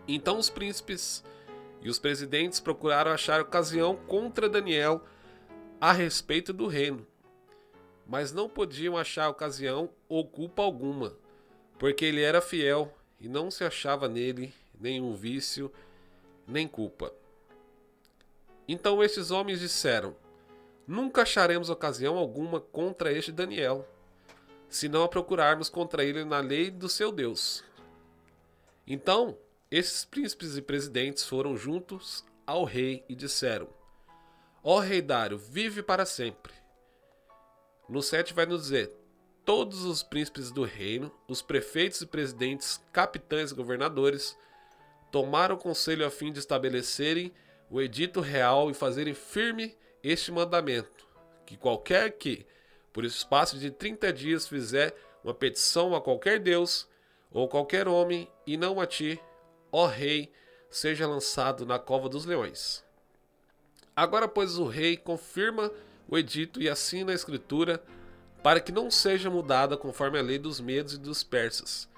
Então os príncipes e os presidentes procuraram achar ocasião contra Daniel a respeito do reino, mas não podiam achar ocasião ou culpa alguma, porque ele era fiel e não se achava nele nenhum vício nem culpa. Então estes homens disseram: Nunca acharemos ocasião alguma contra este Daniel, se não a procurarmos contra ele na lei do seu Deus. Então esses príncipes e presidentes foram juntos ao rei e disseram: Ó rei Dário, vive para sempre. No 7 vai nos dizer: Todos os príncipes do reino, os prefeitos e presidentes, capitães e governadores, tomaram conselho a fim de estabelecerem o edito real e fazerem firme este mandamento, que qualquer que, por espaço de 30 dias, fizer uma petição a qualquer Deus ou qualquer homem, e não a ti, ó rei, seja lançado na cova dos leões. Agora, pois, o rei confirma o edito e assina a escritura para que não seja mudada conforme a lei dos medos e dos persas,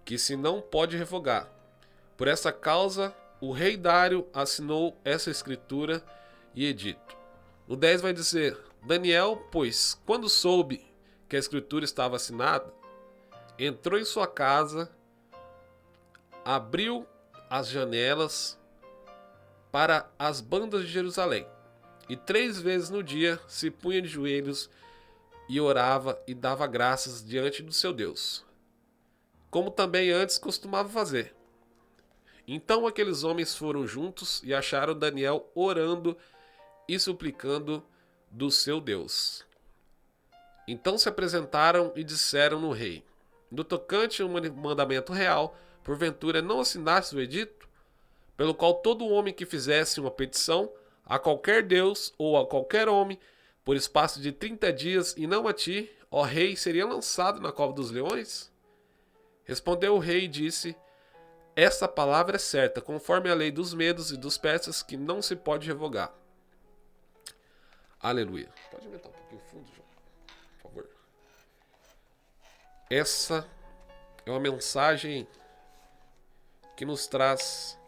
que se não pode revogar. Por essa causa, o rei Dário assinou essa escritura e edito. No 10 vai dizer: Daniel, pois, quando soube que a escritura estava assinada, entrou em sua casa, abriu as janelas para as bandas de Jerusalém, e 3 vezes no dia se punha de joelhos e orava e dava graças diante do seu Deus, como também antes costumava fazer. Então aqueles homens foram juntos e acharam Daniel orando e suplicando do seu Deus. Então se apresentaram e disseram no rei: No tocante ao mandamento real, porventura não assinastes o edito, pelo qual todo homem que fizesse uma petição a qualquer Deus ou a qualquer homem, por espaço de 30 dias, e não a ti, ó rei, seria lançado na cova dos leões? Respondeu o rei e disse: Essa palavra é certa, conforme a lei dos medos e dos persas, que não se pode revogar. Aleluia. Pode aumentar um pouquinho o fundo, João, por favor. Essa é uma mensagem que nos traz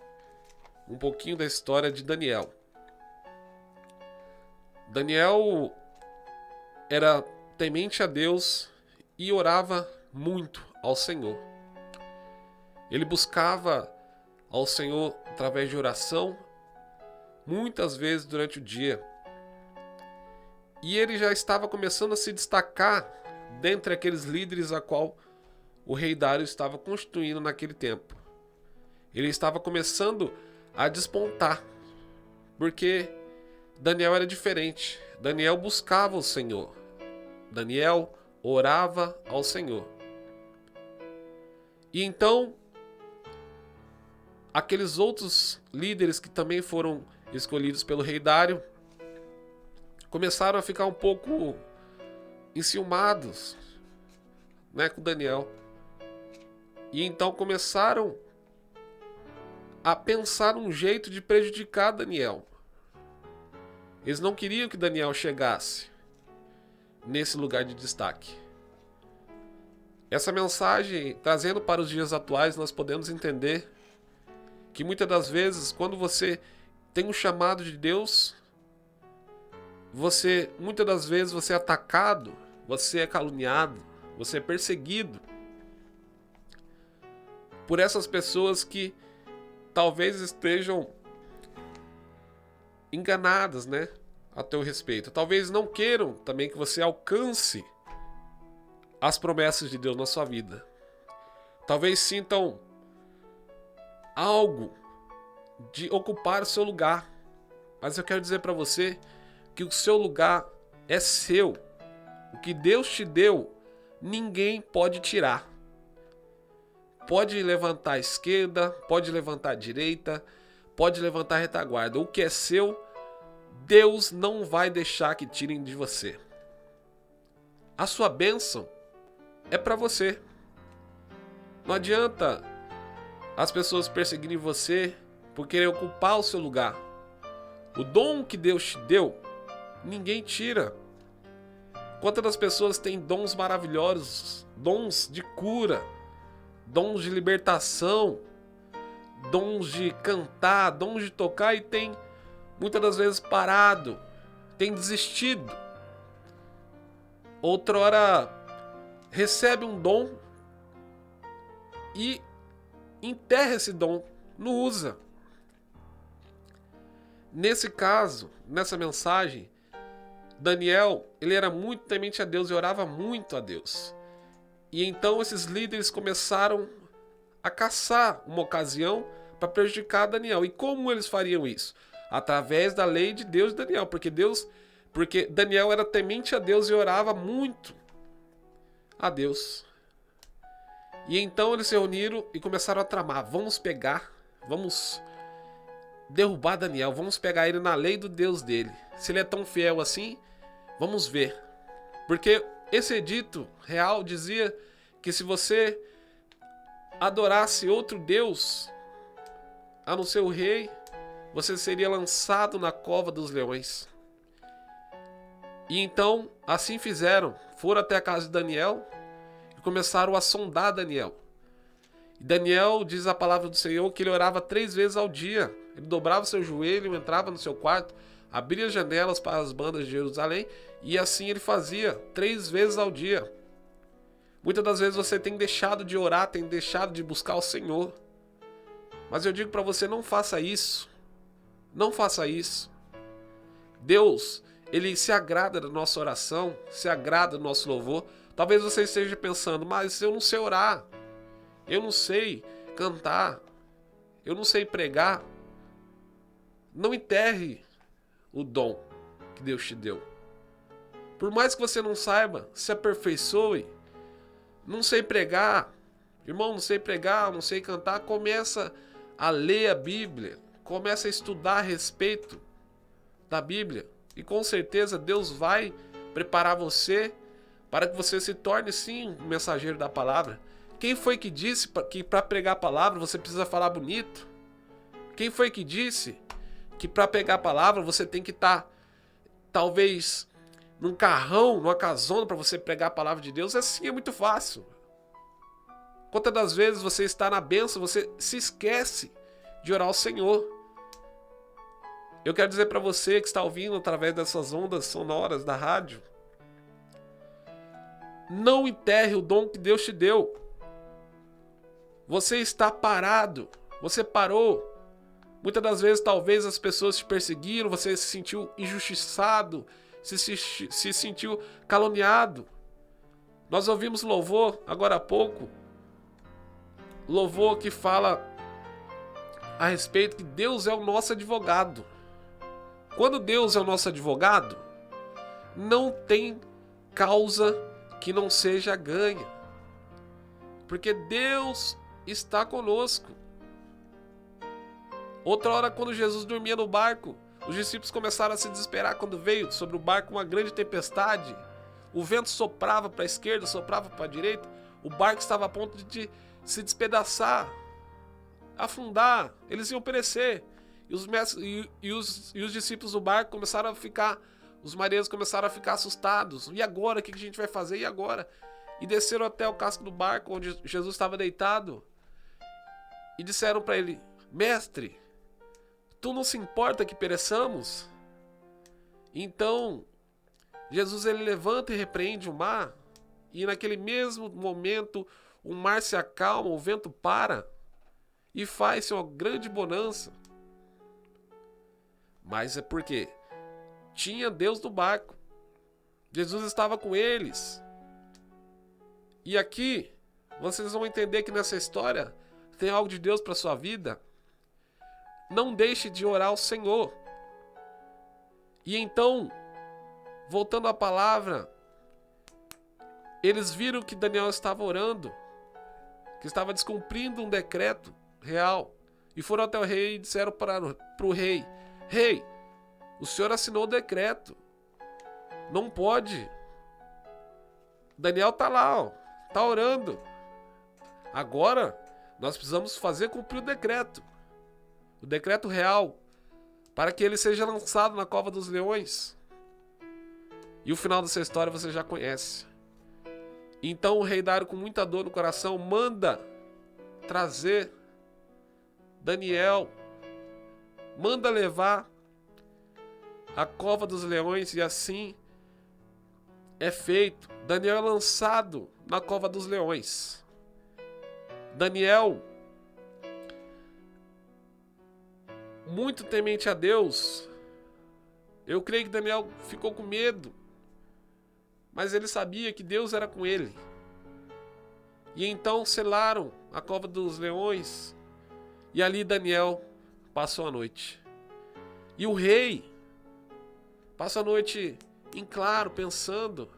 um pouquinho da história de Daniel. Daniel era temente a Deus e orava muito ao Senhor. Ele buscava ao Senhor através de oração, muitas vezes durante o dia. E ele já estava começando a se destacar dentre aqueles líderes a qual o rei Dário estava constituindo naquele tempo. Ele estava começando a despontar, porque Daniel era diferente. Daniel buscava o Senhor. Daniel orava ao Senhor. E então, aqueles outros líderes que também foram escolhidos pelo rei Dário começaram a ficar um pouco enciumados, com Daniel. E então começaram a pensar um jeito de prejudicar Daniel. Eles não queriam que Daniel chegasse nesse lugar de destaque. Essa mensagem, trazendo para os dias atuais, nós podemos entender que muitas das vezes, quando você tem um chamado de Deus, muitas das vezes você é atacado, você é caluniado, você é perseguido por essas pessoas que talvez estejam enganadas, a teu respeito. Talvez não queiram também que você alcance as promessas de Deus na sua vida. Talvez sintam algo de ocupar o seu lugar. Mas eu quero dizer para você que o seu lugar é seu. O que Deus te deu, ninguém pode tirar. Pode levantar a esquerda, pode levantar a direita, pode levantar a retaguarda. O que é seu, Deus não vai deixar que tirem de você. A sua bênção é para você. Não adianta as pessoas perseguirem você por querer ocupar o seu lugar. O dom que Deus te deu, ninguém tira. Quantas das pessoas têm dons maravilhosos, dons de cura, dons de libertação, dons de cantar, dons de tocar e tem muitas das vezes parado, tem desistido. Outrora recebe um dom e enterra esse dom, não usa. Nesse caso, nessa mensagem, Daniel, ele era muito temente a Deus e orava muito a Deus. E então esses líderes começaram a caçar uma ocasião para prejudicar Daniel. E como eles fariam isso? Através da lei de Deus de Daniel, porque Daniel era temente a Deus e orava muito a Deus. E então eles se reuniram e começaram a tramar. Vamos derrubar Daniel, vamos pegar ele na lei do Deus dele. Se ele é tão fiel assim, vamos ver. Porque esse edito real dizia que se você adorasse outro Deus, a não ser o rei, você seria lançado na cova dos leões. E então, assim fizeram. Foram até a casa de Daniel e começaram a sondar Daniel. E Daniel, diz a palavra do Senhor, que ele orava 3 vezes ao dia. Ele dobrava seu joelho, entrava no seu quarto, abria janelas para as bandas de Jerusalém e assim ele fazia 3 vezes ao dia. Muitas das vezes você tem deixado de orar, tem deixado de buscar o Senhor. Mas eu digo para você, não faça isso. Não faça isso. Deus, ele se agrada da nossa oração, se agrada do nosso louvor. Talvez você esteja pensando, mas eu não sei orar, eu não sei cantar, eu não sei pregar. Não enterre o dom que Deus te deu. Por mais que você não saiba, se aperfeiçoe. Não sei pregar, irmão, não sei pregar, não sei cantar. Começa a ler a Bíblia, começa a estudar a respeito da Bíblia. E com certeza Deus vai preparar você para que você se torne sim um mensageiro da palavra. Quem foi que disse que para pregar a palavra você precisa falar bonito? Quem foi que disse que para pegar a palavra você tem que estar, talvez, num carrão, numa casona para você pregar a palavra de Deus? Assim é muito fácil. Quantas das vezes você está na bênção, você se esquece de orar ao Senhor? Eu quero dizer para você que está ouvindo através dessas ondas sonoras da rádio, não enterre o dom que Deus te deu. Você está parado, você parou. Muitas das vezes, talvez as pessoas te perseguiram, você se sentiu injustiçado, se sentiu caluniado. Nós ouvimos louvor agora há pouco, louvor que fala a respeito que Deus é o nosso advogado. Quando Deus é o nosso advogado, não tem causa que não seja ganha, porque Deus está conosco. Outra hora, quando Jesus dormia no barco, os discípulos começaram a se desesperar quando veio sobre o barco uma grande tempestade. O vento soprava para a esquerda, soprava para a direita. O barco estava a ponto de se despedaçar, afundar. Eles iam perecer. E os discípulos do barco começaram a ficar, os marinheiros começaram a ficar assustados. E agora? O que a gente vai fazer? E agora? E desceram até o casco do barco onde Jesus estava deitado. E disseram para ele: Mestre, tu não se importa que pereçamos? Então, Jesus ele levanta e repreende o mar. E naquele mesmo momento, o mar se acalma, o vento para. E faz-se uma grande bonança. Mas é porque tinha Deus no barco. Jesus estava com eles. E aqui, vocês vão entender que nessa história tem algo de Deus para a sua vida. Não deixe de orar ao Senhor. E então, voltando à palavra, eles viram que Daniel estava orando, que estava descumprindo um decreto real. E foram até o rei e disseram para o rei: Rei, o senhor assinou o decreto. Não pode. Daniel está lá, ó, está orando. Agora, nós precisamos fazer cumprir o decreto real, para que ele seja lançado na cova dos leões. E o final dessa história você já conhece. Então o rei Dário, com muita dor no coração, manda trazer Daniel manda levar a cova dos leões e assim é feito. Daniel é lançado na cova dos leões. Daniel, muito temente a Deus, eu creio que Daniel ficou com medo, mas ele sabia que Deus era com ele. E então selaram a cova dos leões e ali Daniel passou a noite. E o rei passa a noite em claro, pensando,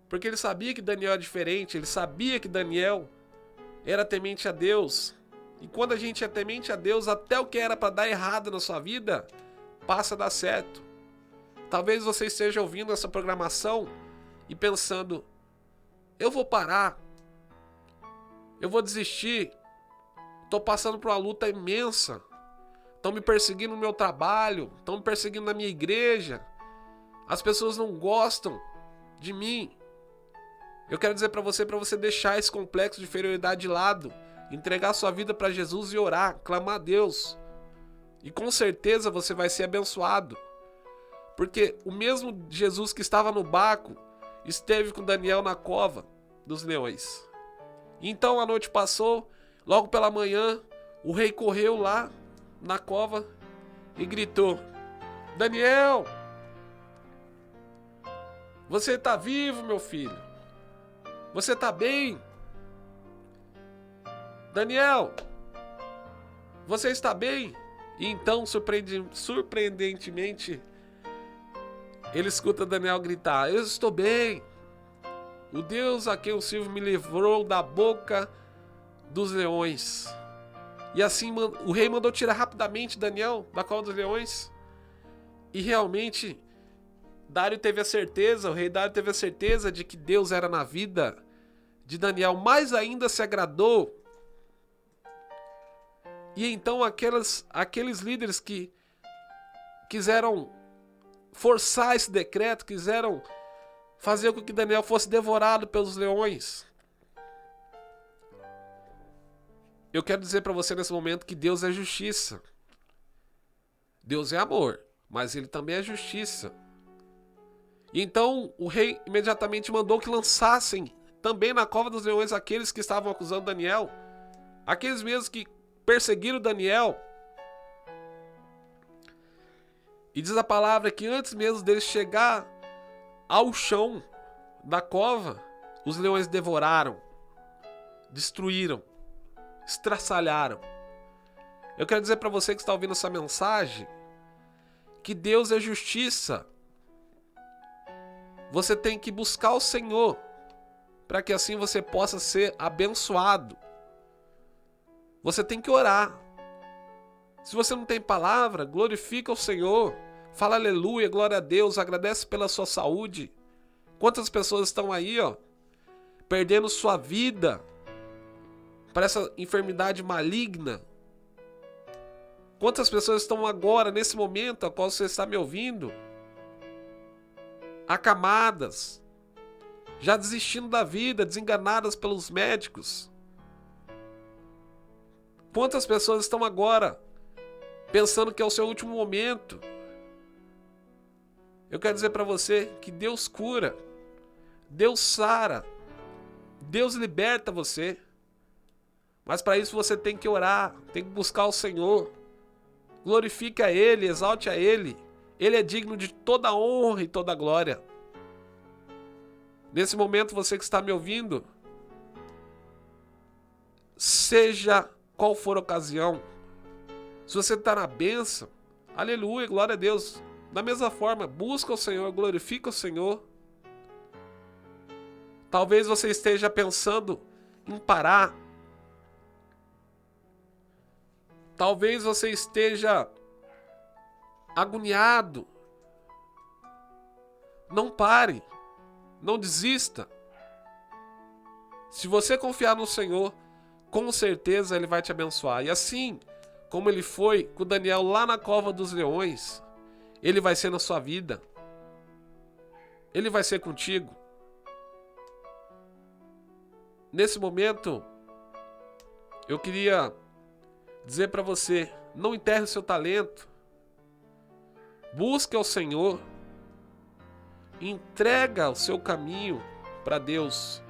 porque ele sabia que Daniel era diferente, ele sabia que Daniel era temente a Deus. E quando a gente é temente a Deus, até o que era para dar errado na sua vida, passa a dar certo. Talvez você esteja ouvindo essa programação e pensando, eu vou parar, eu vou desistir, estou passando por uma luta imensa, estão me perseguindo no meu trabalho, estão me perseguindo na minha igreja, as pessoas não gostam de mim. Eu quero dizer para você deixar esse complexo de inferioridade de lado, entregar sua vida para Jesus e orar, clamar a Deus. E com certeza você vai ser abençoado. Porque o mesmo Jesus que estava no barco, esteve com Daniel na cova dos leões. Então a noite passou, logo pela manhã, o rei correu lá na cova e gritou: Daniel, você está vivo, meu filho? Você está bem? Daniel, você está bem? E então, surpreendentemente, ele escuta Daniel gritar: eu estou bem. O Deus a quem eu sirvo me livrou da boca dos leões. E assim o rei mandou tirar rapidamente Daniel da cova dos leões. E realmente o rei Dário teve a certeza de que Deus era na vida de Daniel, mais ainda se agradou. E então aqueles líderes que quiseram forçar esse decreto, quiseram fazer com que Daniel fosse devorado pelos leões. Eu quero dizer para você nesse momento que Deus é justiça. Deus é amor, mas ele também é justiça. E então o rei imediatamente mandou que lançassem também na cova dos leões aqueles que estavam acusando Daniel, aqueles mesmos que perseguiram Daniel. E diz a palavra que antes mesmo deles chegar ao chão da cova, os leões devoraram, destruíram, estraçalharam. Eu quero dizer para você que está ouvindo essa mensagem que Deus é justiça. Você tem que buscar o Senhor para que assim você possa ser abençoado. Você tem que orar. Se você não tem palavra, glorifica o Senhor. Fala aleluia, glória a Deus, agradece pela sua saúde. Quantas pessoas estão aí, perdendo sua vida para essa enfermidade maligna? Quantas pessoas estão agora, nesse momento, a qual você está me ouvindo, acamadas, já desistindo da vida, desenganadas pelos médicos? Quantas pessoas estão agora pensando que é o seu último momento? Eu quero dizer para você que Deus cura, Deus sara, Deus liberta você. Mas para isso você tem que orar, tem que buscar o Senhor. Glorifique a Ele, exalte a Ele. Ele é digno de toda honra e toda glória. Nesse momento, você que está me ouvindo, seja qual for a ocasião, se você está na bênção, aleluia, glória a Deus. Da mesma forma, busca o Senhor, glorifica o Senhor. Talvez você esteja pensando em parar. Talvez você esteja agoniado. Não pare, não desista. Se você confiar no Senhor, com certeza Ele vai te abençoar. E assim como Ele foi com Daniel lá na cova dos leões, Ele vai ser na sua vida. Ele vai ser contigo. Nesse momento, eu queria dizer para você: não enterre o seu talento. Busque ao Senhor. Entrega o seu caminho para Deus.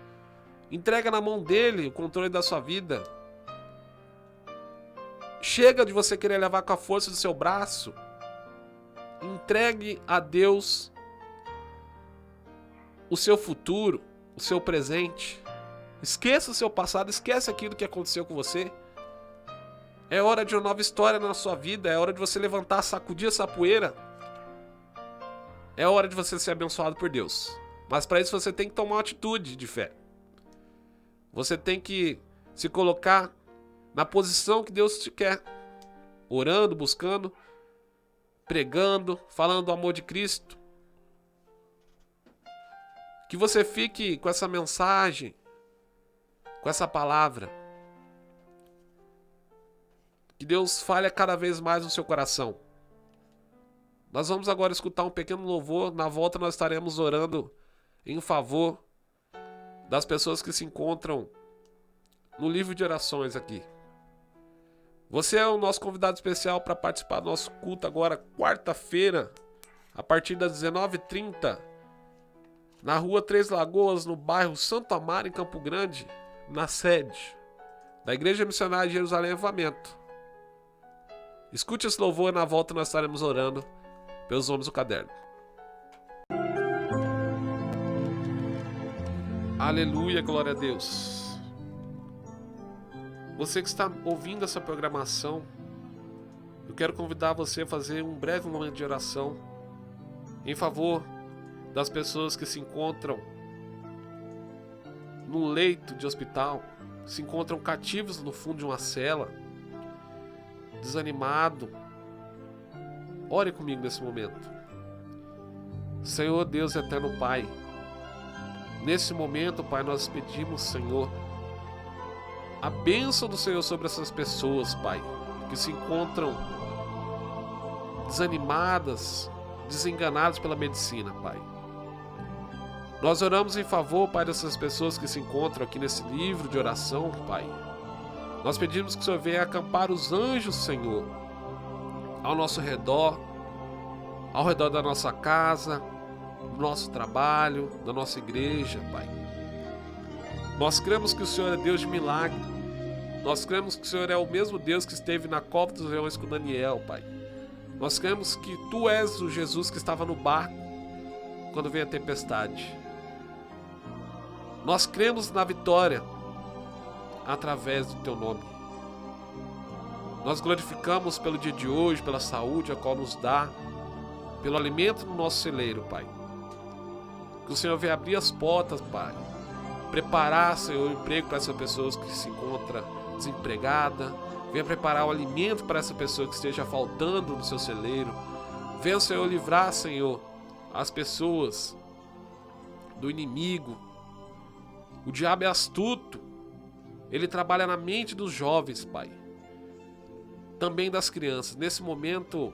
Entrega na mão dele o controle da sua vida. Chega de você querer levar com a força do seu braço. Entregue a Deus o seu futuro, o seu presente. Esqueça o seu passado, esquece aquilo que aconteceu com você. É hora de uma nova história na sua vida, é hora de você levantar, sacudir essa poeira. É hora de você ser abençoado por Deus. Mas para isso você tem que tomar uma atitude de fé. Você tem que se colocar na posição que Deus te quer. Orando, buscando, pregando, falando do amor de Cristo. Que você fique com essa mensagem, com essa palavra. Que Deus fale cada vez mais no seu coração. Nós vamos agora escutar um pequeno louvor. Na volta nós estaremos orando em favor das pessoas que se encontram no livro de orações aqui. Você é o nosso convidado especial para participar do nosso culto agora, quarta-feira, a partir das 19h30, na rua Três Lagoas, no bairro Santo Amaro, em Campo Grande, na sede da Igreja Missionária de Jerusalém Avivamento. Escute esse louvor e na volta nós estaremos orando pelos homens do caderno. Aleluia, glória a Deus. Você que está ouvindo essa programação, eu quero convidar você a fazer um breve momento de oração em favor das pessoas que se encontram no leito de hospital, se encontram cativos no fundo de uma cela, desanimado. Ore comigo nesse momento. Senhor Deus eterno Pai, nesse momento, Pai, nós pedimos, Senhor, a bênção do Senhor sobre essas pessoas, Pai, que se encontram desanimadas, desenganadas pela medicina, Pai. Nós oramos em favor, Pai, dessas pessoas que se encontram aqui nesse livro de oração, Pai. Nós pedimos que o Senhor venha acampar os anjos, Senhor, ao nosso redor, ao redor da nossa casa, do nosso trabalho, da nossa igreja, Pai. Nós cremos que o Senhor é Deus de milagre. Nós cremos que o Senhor é o mesmo Deus que esteve na cova dos leões com Daniel, Pai. Nós cremos que Tu és o Jesus que estava no barco quando veio a tempestade. Nós cremos na vitória através do Teu nome. Nós glorificamos pelo dia de hoje, pela saúde a qual nos dá, pelo alimento no nosso celeiro, Pai. Que o Senhor venha abrir as portas, Pai. Preparar, Senhor, o emprego para essas pessoas que se encontram desempregadas. Venha preparar o alimento para essa pessoa que esteja faltando no seu celeiro. Venha, Senhor, livrar, Senhor, as pessoas do inimigo. O diabo é astuto. Ele trabalha na mente dos jovens, Pai. Também das crianças. Nesse momento,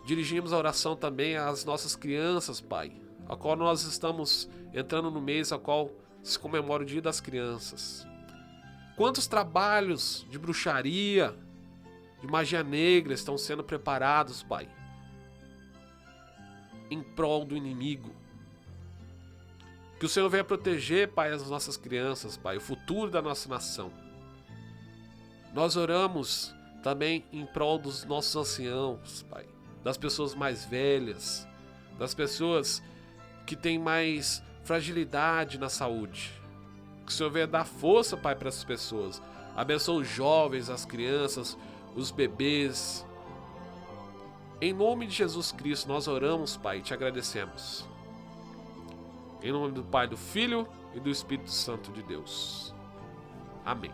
dirigimos a oração também às nossas crianças, Pai, a qual nós estamos entrando no mês a qual se comemora o Dia das Crianças. Quantos trabalhos de bruxaria, de magia negra estão sendo preparados, Pai, em prol do inimigo. Que o Senhor venha proteger, Pai, as nossas crianças, Pai, o futuro da nossa nação. Nós oramos também em prol dos nossos anciãos, Pai, das pessoas mais velhas, das pessoas que têm mais fragilidade na saúde. Que o Senhor venha dar força, Pai, para essas pessoas. Abençoa os jovens, as crianças, os bebês. Em nome de Jesus Cristo, nós oramos, Pai, e te agradecemos. Em nome do Pai, do Filho e do Espírito Santo de Deus. Amém.